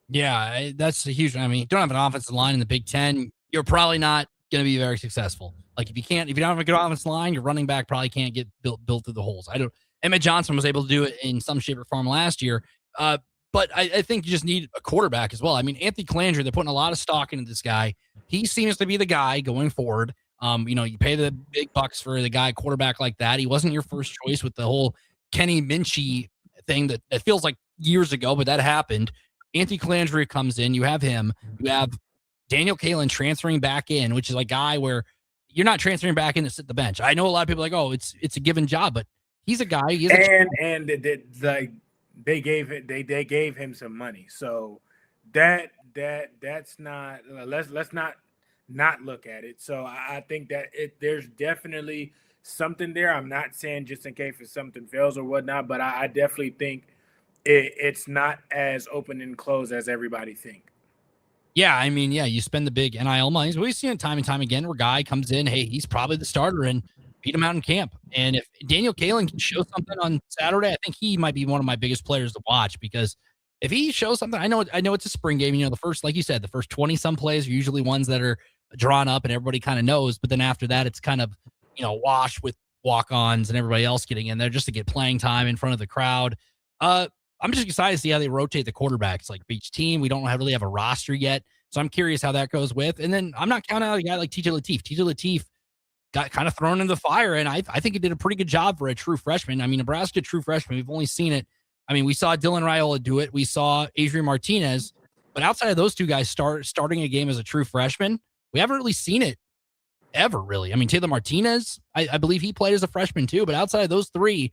Yeah, that's a huge. I mean, you don't have an offensive line in the Big Ten, you're probably not going to be very successful. Like if you don't have a good offensive line, your running back probably can't get built through the holes. Emmett Johnson was able to do it in some shape or form last year. But I think you just need a quarterback as well. I mean, Anthony Calandra, they're putting a lot of stock into this guy. He seems to be the guy going forward. You pay the big bucks for the guy quarterback like that. He wasn't your first choice with the whole Kenny Minchie thing that feels like years ago, but that happened. Anthony Calandra comes in. You have him. You have Daniel Kalen transferring back in, which is a guy where you're not transferring back in to sit the bench. I know a lot of people are like, oh, it's a given job, but he's a guy. They gave him some money, so that's not. Let's not look at it. So I think that there's definitely something there. I'm not saying just in case if something fails or whatnot, but I definitely think it's not as open and closed as everybody think. Yeah, I mean, you spend the big NIL money. We've seen it time and time again where a guy comes in, hey, he's probably the starter, and beat him out in camp. And if Daniel Kalen can show something on Saturday, I think he might be one of my biggest players to watch because if he shows something, I know it's a spring game. You know, the first, like you said, the first 20 some plays are usually ones that are drawn up and everybody kind of knows. But then after that, it's kind of, wash with walk-ons and everybody else getting in there just to get playing time in front of the crowd. I'm just excited to see how they rotate the quarterbacks. Like each team, we don't really have a roster yet. So I'm curious how that goes with. And then I'm not counting out a guy like TJ Lateef. TJ Lateef got kind of thrown in the fire, and I think he did a pretty good job for a true freshman. I mean, Nebraska true freshman, we've only seen it. I mean, we saw Dylan Raiola do it. We saw Adrian Martinez. But outside of those two guys starting a game as a true freshman, we haven't really seen it ever, really. I mean, Taylor Martinez, I believe he played as a freshman too. But outside of those three,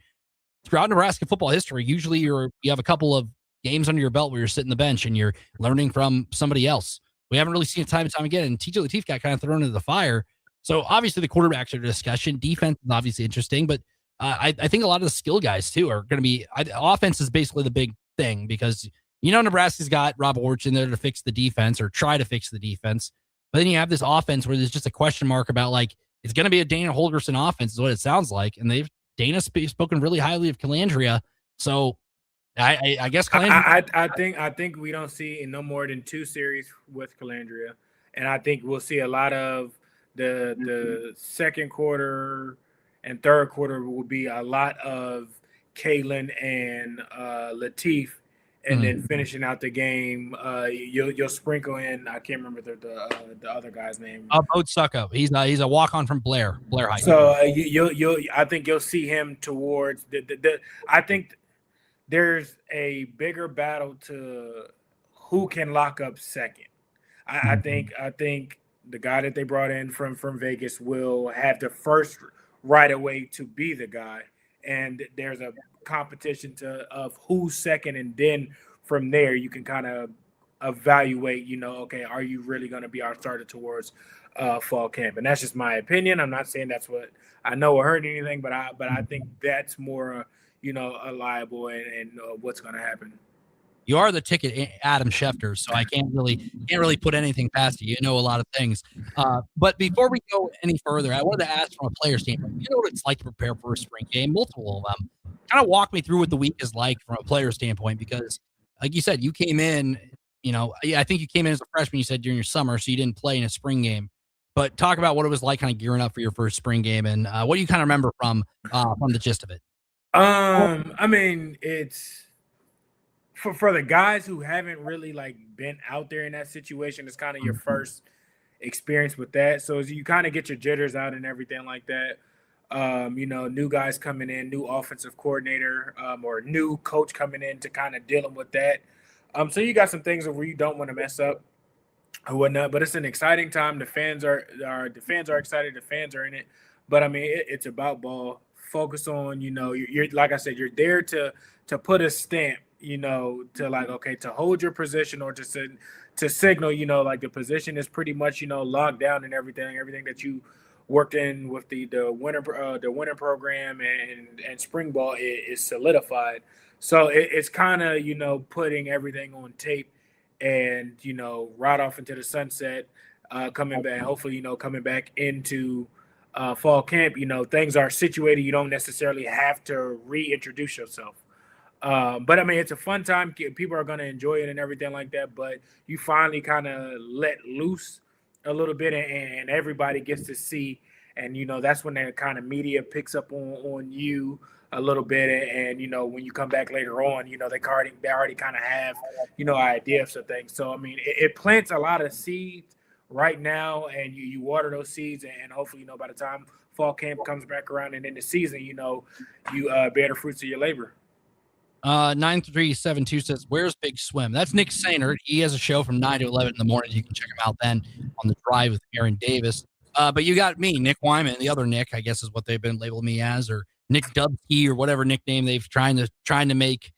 throughout Nebraska football history, usually you have a couple of games under your belt where you're sitting the bench and you're learning from somebody else. We haven't really seen it time and time again. And TJ Lateef got kind of thrown into the fire. So obviously the quarterbacks are a discussion. Defense is obviously interesting, but I think a lot of the skill guys too are going to be. Offense is basically the big thing because Nebraska's got Rob Orch in there to fix the defense or try to fix the defense. But then you have this offense where there's just a question mark about like it's going to be a Dana Holgorsen offense is what it sounds like, and Dana's spoken really highly of Calandria. So I guess Calandria. I think we don't see no more than 2 series with Calandria, and I think we'll see a lot of the second quarter and third quarter will be a lot of Kalen and Lateef, and then finishing out the game, you'll sprinkle in. I can't remember the other guy's name. Bode Succo. He's a walk on from Blair High. So I think you'll see him towards the. I think there's a bigger battle to who can lock up second. I think the guy that they brought in from Vegas will have the first right away to be the guy, and there's a competition of who's second, and then from there you can kind of evaluate, okay, are you really going to be our starter towards fall camp? And that's just my opinion. I'm not saying that's what I know or heard anything, but I think that's more reliable and what's going to happen. You are the ticket Adam Schefter, so I can't really put anything past you. You know a lot of things. But before we go any further, I wanted to ask from a player standpoint, you know what it's like to prepare for a spring game, multiple of them. Kind of walk me through what the week is like from a player standpoint, because like you said, you came in, I think you came in as a freshman, you said during your summer, so you didn't play in a spring game. But talk about what it was like kind of gearing up for your first spring game and what do you kind of remember from the gist of it? I mean, it's for the guys who haven't really like been out there in that situation, it's kind of your first experience with that. So as you kind of get your jitters out and everything like that, new guys coming in, new offensive coordinator, or new coach coming in to kind of dealing with that. So you got some things where you don't want to mess up or whatnot, but it's an exciting time. The fans are excited. The fans are in it, but I mean, it's about ball. Focus on, you're like I said, you're there to put a stamp, to like, okay, to hold your position or to signal, like the position is pretty much, locked down and everything that you worked in with the winter program and spring ball is solidified. So it's kind of, putting everything on tape and, right off into the sunset, coming back, hopefully, coming back into fall camp, things are situated. You don't necessarily have to reintroduce yourself. But I mean, it's a fun time. People are going to enjoy it and everything like that. But you finally kind of let loose a little bit and everybody gets to see. And, that's when that kind of media picks up on you a little bit. And, when you come back later on, they already kind of have, idea of some things. So, I mean, it plants a lot of seeds right now, and you water those seeds, and hopefully, by the time fall camp comes back around and in the season, you bear the fruits of your labor. 9372 says, where's Big Swim? That's Nick Sainer. He has a show from 9 to 11 in the morning. You can check him out then on the drive with Aaron Davis. But you got me, Nick Wyman, the other Nick, I guess is what they've been labeling me as, or Nick Dubkey, or whatever nickname they've trying to make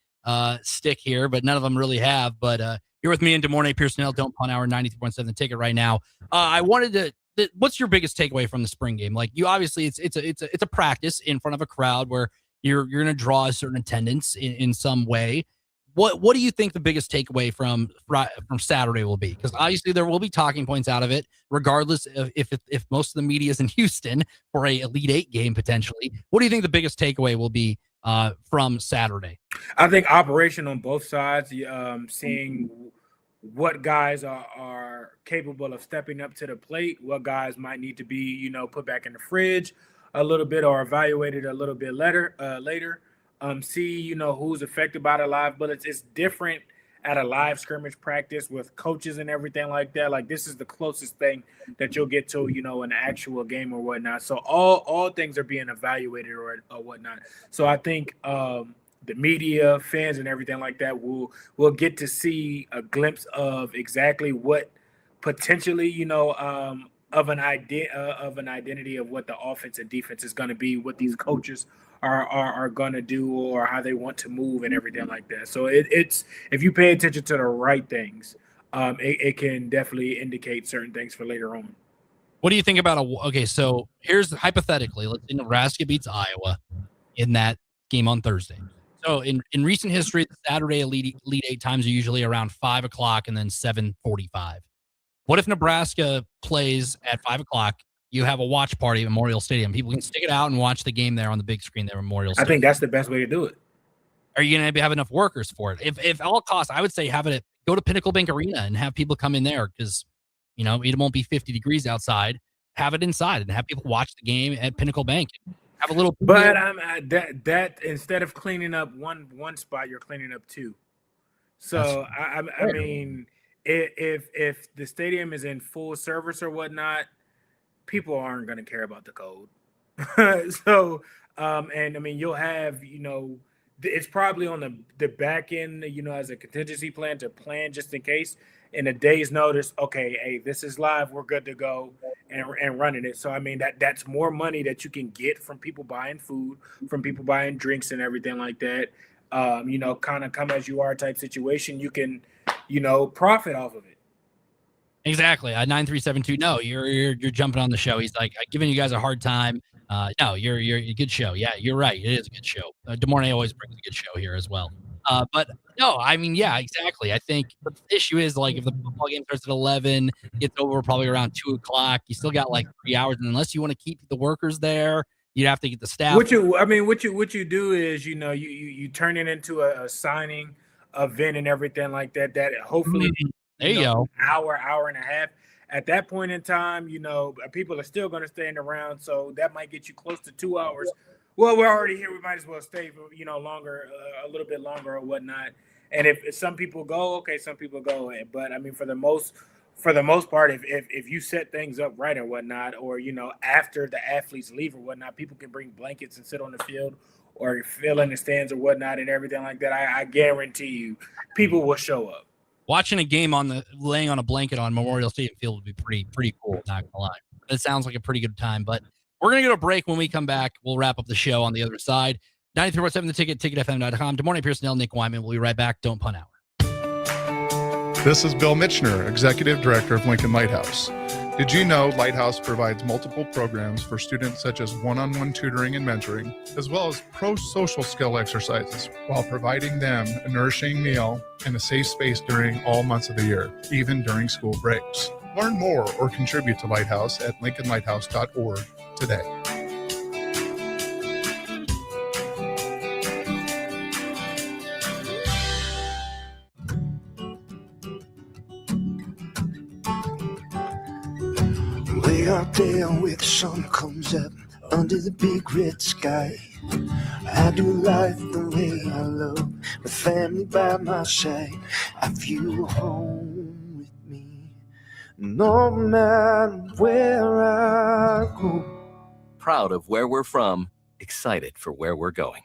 stick here, but none of them really have. But you're with me in Des Moines, Pierson-El, Don't Punt Hour, 93.7 The Ticket right now. I wanted to. What's your biggest takeaway from the spring game? Like, you obviously it's a practice in front of a crowd where you're going to draw a certain attendance in some way. What do you think the biggest takeaway from Saturday will be? Because obviously there will be talking points out of it, regardless of if most of the media is in Houston for a Elite Eight game potentially. What do you think the biggest takeaway will be from Saturday? I think operation on both sides, seeing what guys are capable of stepping up to the plate, what guys might need to be, put back in the fridge a little bit or evaluated a little bit later. See, who's affected by the live bullets. It's different at a live scrimmage practice with coaches and everything like that. Like, this is the closest thing that you'll get to, an actual game or whatnot. So all things are being evaluated or whatnot. So I think the media, fans, and everything like that will get to see a glimpse of exactly what potentially, of an identity of what the offense and defense is going to be, what these coaches are going to do, or how they want to move and everything like that. So it's if you pay attention to the right things, it can definitely indicate certain things for later on. What do you think about so here's hypothetically, let's say Nebraska beats Iowa in that game on Thursday. So in recent history, the Saturday Elite Eight times are usually around 5 o'clock and then 7:45. What if Nebraska plays at 5 o'clock? You have a watch party at Memorial Stadium. People can stick it out and watch the game there on the big screen there at Memorial Stadium. I think that's the best way to do it. Are you going to have enough workers for it? If all costs, I would say go to Pinnacle Bank Arena and have people come in there because, it won't be 50 degrees outside. Have it inside and have people watch the game at Pinnacle Bank. Have a little. But that instead of cleaning up one spot, you're cleaning up two. So I mean, if the stadium is in full service or whatnot, people aren't going to care about the code. So, and I mean, you'll have, it's probably on the back end, as a contingency plan to plan just in case. In a day's notice, okay, hey, this is live, we're good to go, and running it. So I mean, that's more money that you can get from people buying food, from people buying drinks and everything like that. Kind of come as you are type situation. You can, profit off of it. Exactly. 9372. No, you're jumping on the show. He's like giving you guys a hard time. No, you're a good show. Yeah, you're right. It is a good show. Des Moines always brings a good show here as well. But no, I mean, yeah, exactly. I think the issue is if the football game starts at 11, gets over probably around 2 o'clock. You still got 3 hours, and unless you want to keep the workers there, you'd have to get the staff. What you do is you turn it into a signing event and everything like that. That hopefully. There you go. Hour and a half. At that point in time, people are still going to stand around, so that might get you close to 2 hours. Well, we're already here. We might as well stay for longer, a little bit longer or whatnot. And if some people go, okay, some people go. But I mean, for the most part, if you set things up right or whatnot, or after the athletes leave or whatnot, people can bring blankets and sit on the field or fill in the stands or whatnot and everything like that. I guarantee you, people will show up. Watching a game laying on a blanket on Memorial Stadium field would be pretty cool, not gonna lie. It sounds like a pretty good time, but we're gonna go to a break. When we come back, we'll wrap up the show on the other side. 93.7 The Ticket, ticketfm.com. Good morning, Pierson-El, Nick Wyman. We'll be right back. Don't punt hour. This is Bill Mitchner, Executive Director of Lincoln Lighthouse. Did you know Lighthouse provides multiple programs for students such as one-on-one tutoring and mentoring, as well as pro-social skill exercises, while providing them a nourishing meal and a safe space during all months of the year, even during school breaks? Learn more or contribute to Lighthouse at lincolnlighthouse.org today. Way out there where the sun comes up under the big red sky, I do life the way I love, with family by my side. I feel home with me, no matter where I go. Proud of where we're from, excited for where we're going.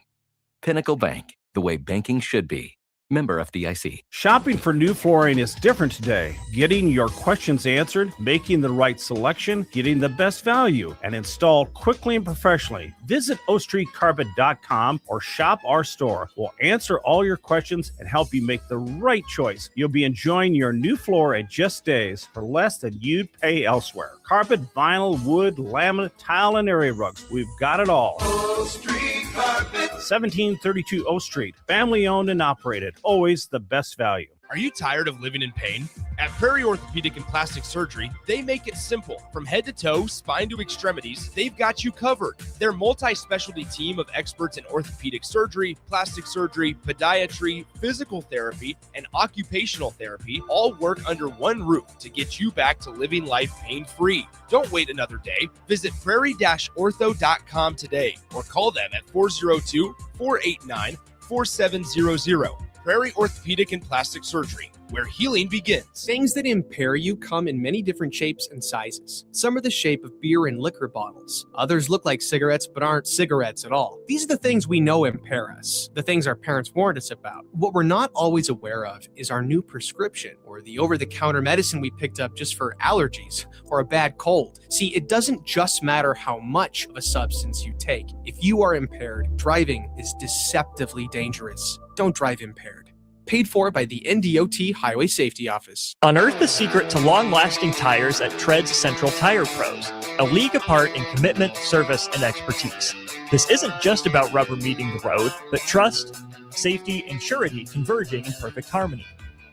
Pinnacle Bank, the way banking should be. Member FDIC. Shopping for new flooring is different today. Getting your questions answered, making the right selection, getting the best value, and installed quickly and professionally. Visit ostreetcarpet.com or shop our store. We'll answer all your questions and help you make the right choice. You'll be enjoying your new floor in just days for less than you'd pay elsewhere. Carpet, vinyl, wood, laminate, tile, and area rugs. We've got it all. O Street Carpet. 1732 O Street. Family owned and operated. Always the best value. Are you tired of living in pain? At Prairie Orthopedic and Plastic Surgery, they make it simple. From head to toe, spine to extremities, they've got you covered. Their multi-specialty team of experts in orthopedic surgery, plastic surgery, podiatry, physical therapy, and occupational therapy all work under one roof to get you back to living life pain-free. Don't wait another day. Visit prairie-ortho.com today or call them at 402-489-4700. Prairie Orthopedic and Plastic Surgery, where healing begins. Things that impair you come in many different shapes and sizes. Some are the shape of beer and liquor bottles. Others look like cigarettes but aren't cigarettes at all. These are the things we know impair us, the things our parents warned us about. What we're not always aware of is our new prescription or the over-the-counter medicine we picked up just for allergies or a bad cold. See, it doesn't just matter how much of a substance you take. If you are impaired, driving is deceptively dangerous. Don't drive impaired. Paid for by the NDOT Highway Safety Office. Unearth the secret to long-lasting tires at Tread's Central Tire Pros, a league apart in commitment, service, and expertise. This isn't just about rubber meeting the road, but trust, safety, and surety converging in perfect harmony.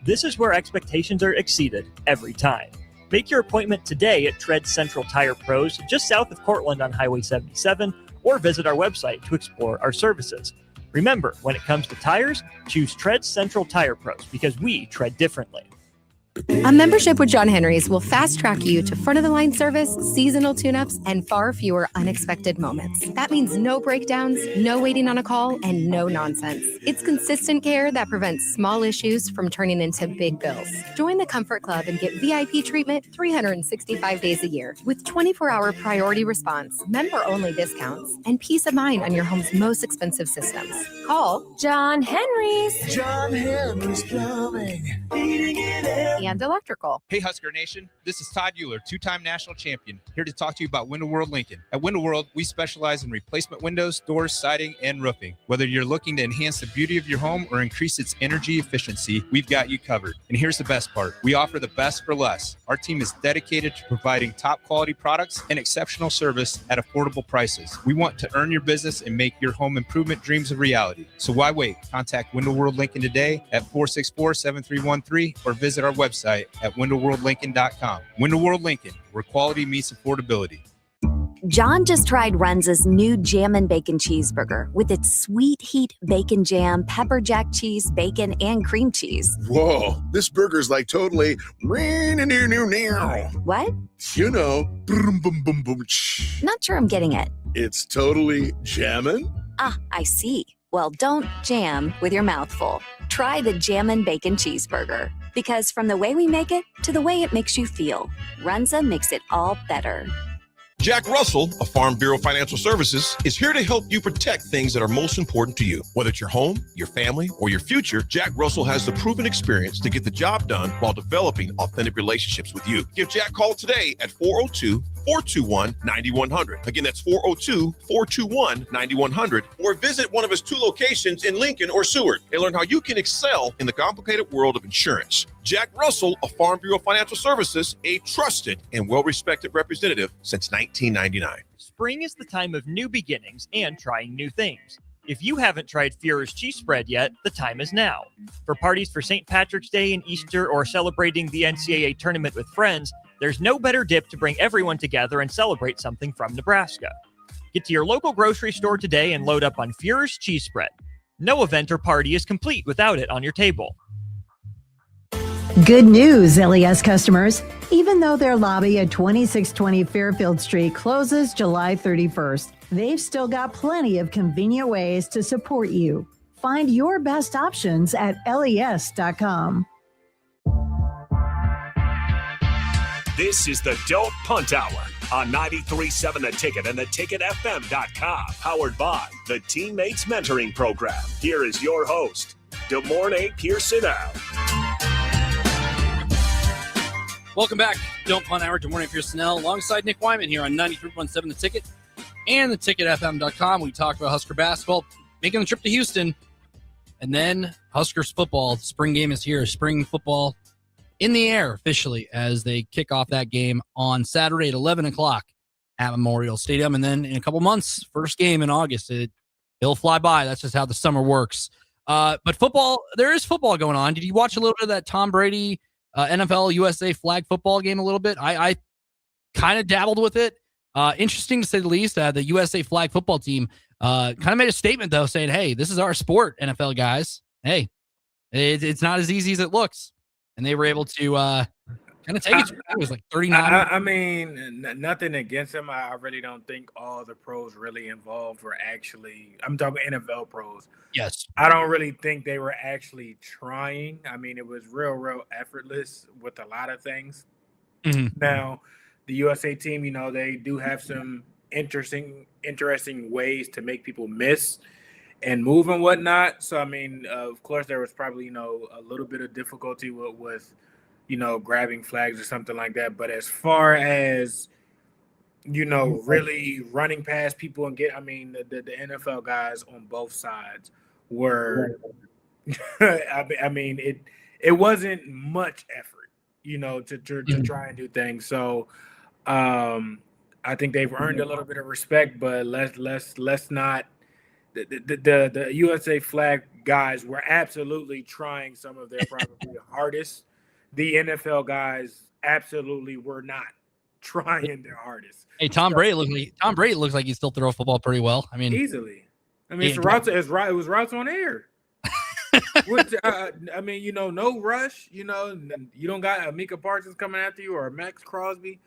This is where expectations are exceeded every time. Make your appointment today at Tread's Central Tire Pros, just south of Cortland on Highway 77, or visit our website to explore our services. Remember, when it comes to tires, choose Tread Central Tire Pros because we tread differently. A membership with John Henry's will fast track you to front of the line service, seasonal tune-ups, and far fewer unexpected moments. That means no breakdowns, no waiting on a call, and no nonsense. It's consistent care that prevents small issues from turning into big bills. Join the Comfort Club and get VIP treatment 365 days a year with 24-hour priority response, member-only discounts, and peace of mind on your home's most expensive systems. Call John Henry's. John Henry's Plumbing. Heating and air. And electrical. Hey Husker Nation, this is Todd Euler, two-time national champion, here to talk to you about Window World Lincoln. At Window World, we specialize in replacement windows, doors, siding, and roofing. Whether you're looking to enhance the beauty of your home or increase its energy efficiency, we've got you covered. And here's the best part. We offer the best for less. Our team is dedicated to providing top quality products and exceptional service at affordable prices. We want to earn your business and make your home improvement dreams a reality. So why wait? Contact Window World Lincoln today at 464-7313 or visit our website at windowworldlincoln.com. Window World Lincoln, where quality meets affordability. John just tried Runza's new Jammin' Bacon Cheeseburger with its sweet heat bacon jam, pepper jack cheese, bacon, and cream cheese. Whoa, this burger's like totally. What? You know. Not sure I'm getting it. It's totally jammin'? Ah, I see. Well, don't jam with your mouth full. Try the Jammin' Bacon Cheeseburger. Because from the way we make it to the way it makes you feel, Runza makes it all better. Jack Russell of Farm Bureau Financial Services is here to help you protect things that are most important to you. Whether it's your home, your family, or your future, Jack Russell has the proven experience to get the job done while developing authentic relationships with you. Give Jack a call today at 402-421-9100. Again, that's 402-421-9100. Or visit one of his 2 locations in Lincoln or Seward and learn how you can excel in the complicated world of insurance. Jack Russell of Farm Bureau Financial Services, a trusted and well-respected representative since 1999. Spring is the time of new beginnings and trying new things. If you haven't tried Führer's cheese spread yet, the time is now. For parties for St. Patrick's Day and Easter or celebrating the NCAA tournament with friends, there's no better dip to bring everyone together and celebrate something from Nebraska. Get to your local grocery store today and load up on Führer's cheese spread. No event or party is complete without it on your table. Good news, LES customers. Even though their lobby at 2620 Fairfield Street closes July 31st, they've still got plenty of convenient ways to support you. Find your best options at les.com. This is the Don't Punt Hour on 93.7 The Ticket and theticketfm.com. Powered by the Teammates Mentoring Program. Here is your host, Pierson-El. Welcome back. Don't Punt Hour. Pierson-El alongside Nick Wyman here on 93.7 The Ticket and theticketfm.com. We talk about Husker basketball, making the trip to Houston, and then Huskers football. The spring game is here. Spring football in the air officially as they kick off that game on Saturday at 11 o'clock at Memorial Stadium. And then in a couple months, first game in August. It'll fly by. That's just how the summer works. But football, there is football going on. Did you watch a little bit of that Tom Brady NFL USA flag football game a little bit? I kind of dabbled with it. Interesting to say the least. The USA flag football team kind of made a statement, though, saying, hey, this is our sport, NFL guys. Hey, it's not as easy as it looks. And they were able to kind of take it. It was like 39. I mean, nothing against him. I really don't think all the pros really involved were actually, I'm talking NFL pros. Yes. I don't really think they were actually trying. I mean, it was real effortless with a lot of things. Now, the USA team, they do have some interesting ways to make people miss and move and whatnot. So, I mean, of course, there was probably, a little bit of difficulty with grabbing flags or something like that. But as far as, really running past people and the NFL guys on both sides were, I mean, it wasn't much effort, to try and do things. So I think they've earned a little bit of respect, but let's not. The USA flag guys were absolutely trying some of their probably hardest. The NFL guys absolutely were not trying their hardest. Hey, Tom Brady looks like he still throws football pretty well. I mean, easily. I mean, it was routes on air. I mean, no rush. You don't got Micah Parsons coming after you, or Max Crosby,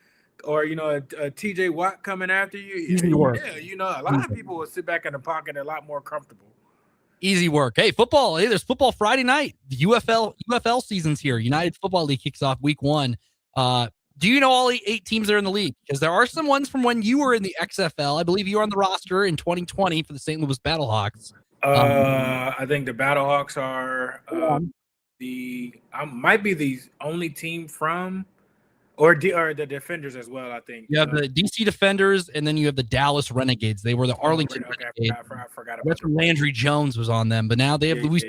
or a TJ Watt coming after you. Easy work. Yeah, a lot of people will sit back in the pocket a lot more comfortable. Easy work. Hey, football. Hey, there's football Friday night. The UFL season's here. United Football League kicks off week 1. Do you know all 8 teams that are in the league? Because there are some ones from when you were in the XFL. I believe you were on the roster in 2020 for the St. Louis Battlehawks. I think the Battlehawks are might be the only team from, or the Defenders as well. I think you have the DC Defenders, and then you have the Dallas Renegades. They were the Arlington Renegades. I forgot about that's when Landry Jones was on them, but now they have Luis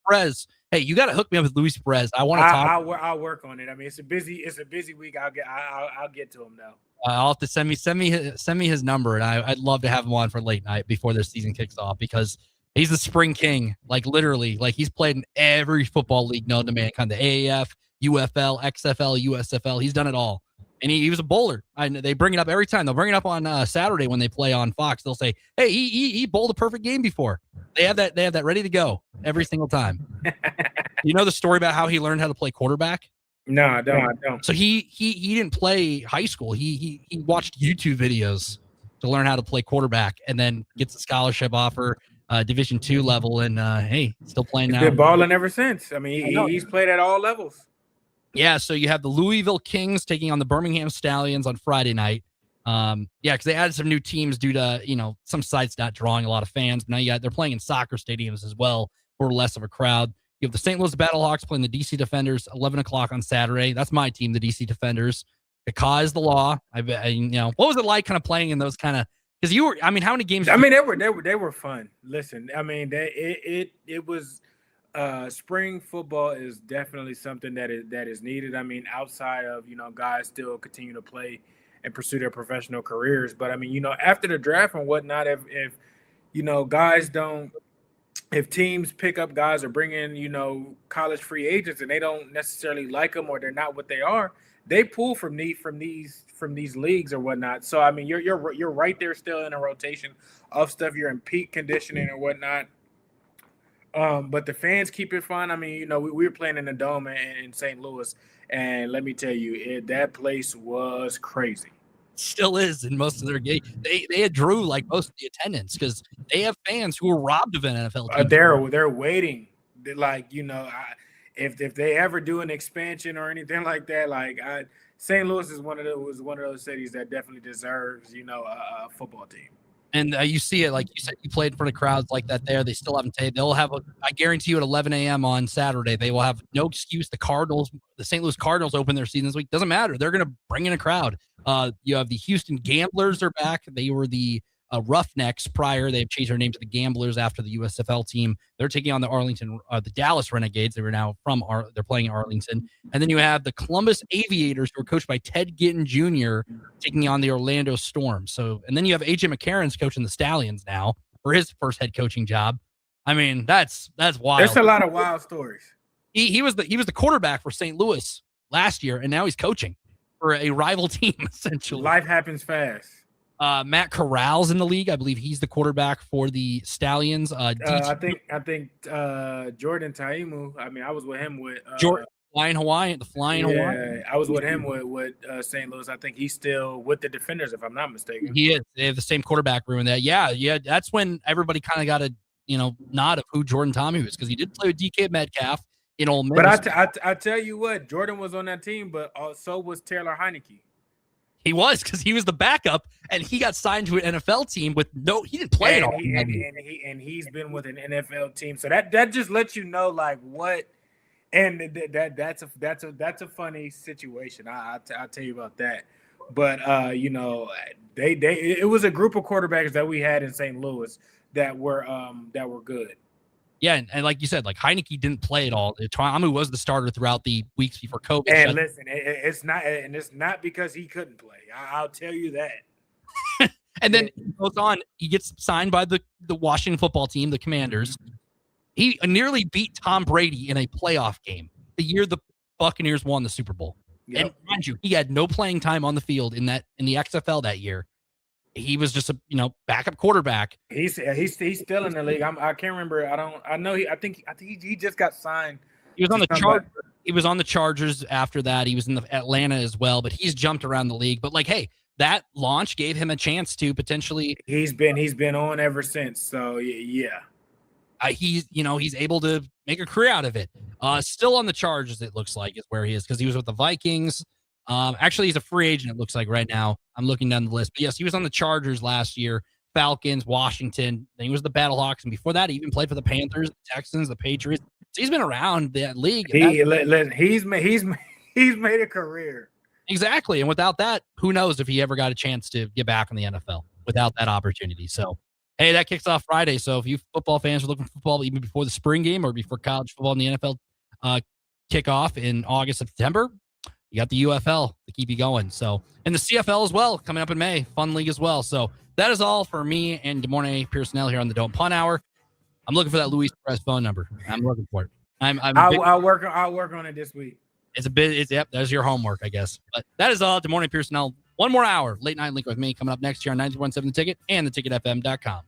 Perez. Hey, you got to hook me up with Luis Perez. I want to talk. I'll work on it. I mean, it's a busy week. I'll get to him now. I'll have to send me his number, and I'd love to have him on for late night before their season kicks off, because he's the spring king. Like literally, like he's played in every football league known to mankind: the AAF, UFL, XFL, USFL. He's done it all, and he was a bowler. They bring it up every time. They'll bring it up on Saturday when they play on Fox. They'll say, "Hey, he bowled a perfect game before." They have that ready to go every single time. You know the story about how he learned how to play quarterback? No, I don't. So he didn't play high school. He watched YouTube videos to learn how to play quarterback, and then gets a scholarship offer, Division II level, and hey, still playing now. He's been balling ever since. I mean, he's played at all levels. Yeah, so you have the Louisville Kings taking on the Birmingham Stallions on Friday night. Because they added some new teams due to some sites not drawing a lot of fans. Now they're playing in soccer stadiums as well for less of a crowd. You have the St. Louis Battlehawks playing the DC Defenders 11 o'clock on Saturday. That's my team, the DC Defenders. Because is the law. What was it like kind of playing in those kind of? Because how many games? I mean, they were fun. Listen, I mean, it was. Spring football is definitely something that is needed. I mean, outside of guys still continue to play and pursue their professional careers, but I mean, after the draft and whatnot, if guys don't, if teams pick up guys or bring in college free agents and they don't necessarily like them, or they're not what they are, they pull from these leagues or whatnot. So I mean, you're right there still in a rotation of stuff. You're in peak conditioning and whatnot. But the fans keep it fun. I mean, we were playing in the Dome in St. Louis, and let me tell you, that place was crazy. Still is in most of their games. They had drew like most of the attendance because they have fans who are robbed of an NFL team. They're waiting. If they ever do an expansion or anything like that, St. Louis is one of those cities that definitely deserves a football team. And you see it, like you said, you played in front of crowds like that there. They still haven't taken. They'll have, I guarantee you, at 11 a.m. on Saturday, they will have no excuse. The St. Louis Cardinals open their season this week. Doesn't matter. They're going to bring in a crowd. You have the Houston Gamblers are back. They were the Roughnecks prior. They've changed their name to the Gamblers after the USFL team. They're taking on the Dallas Renegades. They were now they're playing in Arlington. And then you have the Columbus Aviators, who are coached by Ted Gittin Jr., taking on the Orlando Storm. And then you have AJ McCarron's coaching the Stallions now for his first head coaching job. I mean, that's wild. There's a lot of wild stories. He was the quarterback for St. Louis last year, and now he's coaching for a rival team, essentially. Life happens fast. Matt Corral's in the league. I believe he's the quarterback for the Stallions. I think Jordan Taimu. I mean, I was with him with Jordan Flying Hawaiian. I was with him with St. Louis. I think he's still with the Defenders, if I'm not mistaken. He is. They have the same quarterback room in that. Yeah. That's when everybody kind of got a nod of who Jordan Taimu is, because he did play with DK Metcalf in Ole Miss. But I tell you what, Jordan was on that team, but so was Taylor Heineke. He was, because he was the backup, and he got signed to an NFL team with he didn't play at all. And he's been with an NFL team, so that just lets you know like what. And that's a funny situation. I'll tell you about that. But it was a group of quarterbacks that we had in St. Louis that were good. Yeah, and like you said, like Heineke didn't play at all. Taimu was the starter throughout the weeks before COVID. And listen, it's not because he couldn't play. I'll tell you that. And then he goes on. He gets signed by the Washington football team, the Commanders. He nearly beat Tom Brady in a playoff game the year the Buccaneers won the Super Bowl. Yep. And mind you, he had no playing time on the field in the XFL that year. He was just a backup quarterback. He's still in the league. I can't remember. I think he just got signed. He was on the Chargers. He was on the Chargers after that. He was in the Atlanta as well, but he's jumped around the league. But like, hey, that launch gave him a chance to potentially. He's been on ever since. So yeah. He's able to make a career out of it. Still on the Chargers, it looks like, is where he is, because he was with the Vikings. Actually, he's a free agent, it looks like, right now. I'm looking down the list. But yes, he was on the Chargers last year, Falcons, Washington. Then he was the Battlehawks. And before that, he even played for the Panthers, the Texans, the Patriots. So he's been around that league. He's made a career. Exactly. And without that, who knows if he ever got a chance to get back in the NFL without that opportunity. So, hey, that kicks off Friday. So if you football fans are looking for football even before the spring game or before college football in the NFL kickoff in August, September, you got the UFL to keep you going. So, and the CFL as well coming up in May, fun league as well. So that is all for me and Des Moines Pierson-El here on the Don't Punt Hour. I'm looking for that Luis Perez phone number. I'm looking for it. I'll work on it this week. Yep. There's your homework, I guess. But that is all. Des Moines Pierson-El. One more hour, late night link with me coming up next year on 91.7 The Ticket and theticketfm.com.